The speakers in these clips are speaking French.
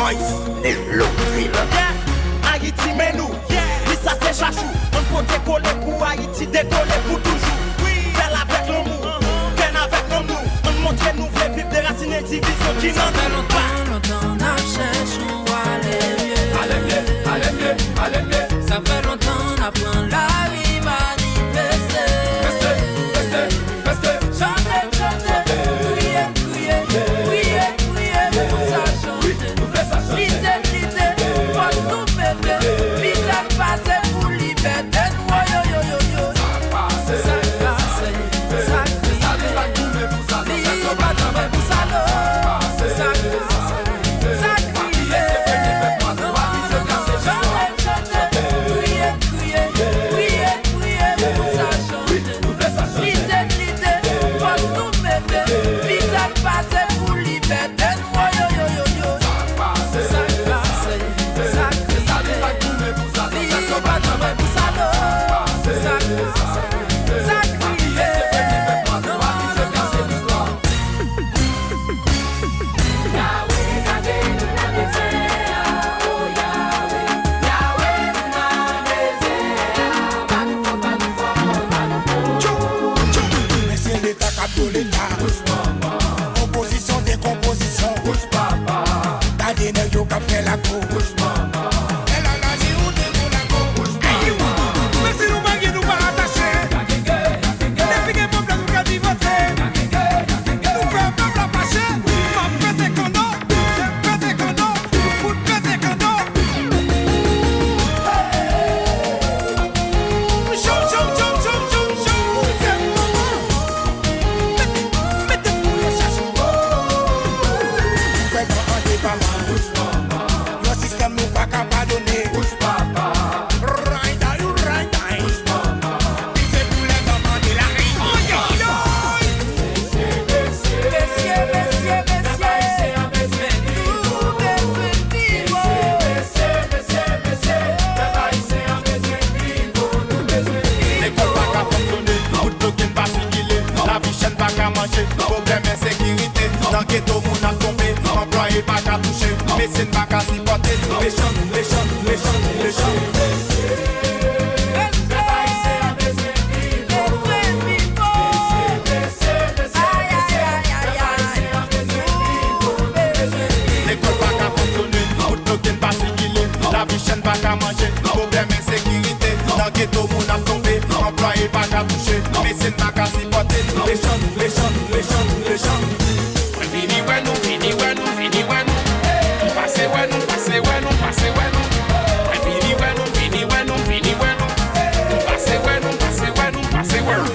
Haïti mais nous, oui ça c'est chachou. On peut décoller pour Haïti, décoller pour toujours. Faire avec l'amour, peine avec l'amour. On montre nous voulons vivre des racines et divisions qui n'en veulent pas. Longtemps, on a cherché où aller mieux. Aller mieux. Ça fait longtemps, on apprend la vie manifester. Restez. Chanter, crier, pour ça changer. L'idée, faut nous bébé. L'idée passe pour liberté. Yo. Ça passe. Opposition, décomposition. T'as des nègres qui ont fait la cour. Elle a gagné ou des Monaco. Mais si nous baguons, nous pas rattachés. Les filles peuvent nous faire divorcer. Nous faisons pas la fâcher. Ma pète condo, pète condo, fout pète condo. Le système nous pas capable de donner. Right eye. C'est pour les enfants de la rue. L'école pas qu'à fonctionner, route bloquée pas circuler. La vie chaîne pas qu'à manger, problème insécurité. Dans le ghetto, mon a tombé, employé pas qu'à toucher. Médecine pas qu'à supporter, les chants. L'école pas qu'à fonctionner, route bloquée pas circuler. La vie chaîne pas qu'à manger, problème insécurité. Dans le ghetto, mon a tombé, employé pas qu'à toucher. Médecine pas qu'à supporter, les chants. Fini ouais nous. Passez ouais nous. Fini ouais nous. Passez ouais nous.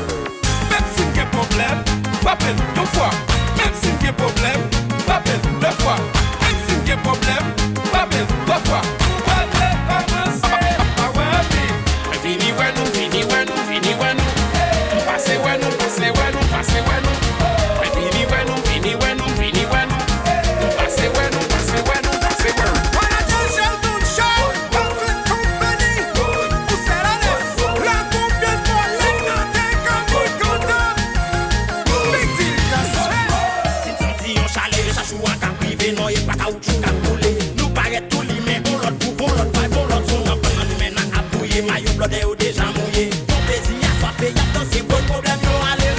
Même si y a problème, appelle 2 fois. Même si y a problème, appelle 2 fois. Même si y a problème, appelle 3 fois. Fini ouais nous. Passez ouais nous. Fini ouais nous. Passez ouais nous. Nous paraît tout li mais on l'autre pour l'autre vibe, on l'autre son enfant nous mène à appuyer maillot blodé ou déjà mouillé. Ton plaisir à soifé, y'a dansé, vos problèmes y'ont allé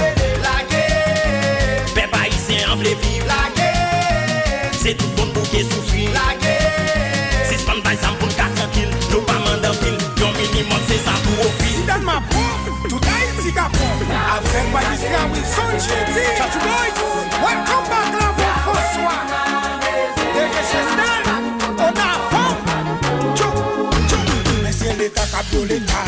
la guerre. Peuple haïtien en vle vivre la guerre. C'est tout bon pour qui souffrir la guerre. Si c'est pas exemple pour 4 tranquille, nous pas mandant pile. Yon minimum c'est ça pour offrir. Si dans ma pompe, tout Haïti qu'a pompe. Avec ma discipline, oui, son chéti. Chachu boy, welcome back là pour François. On a fond. Mais c'est l'État qui a l'État.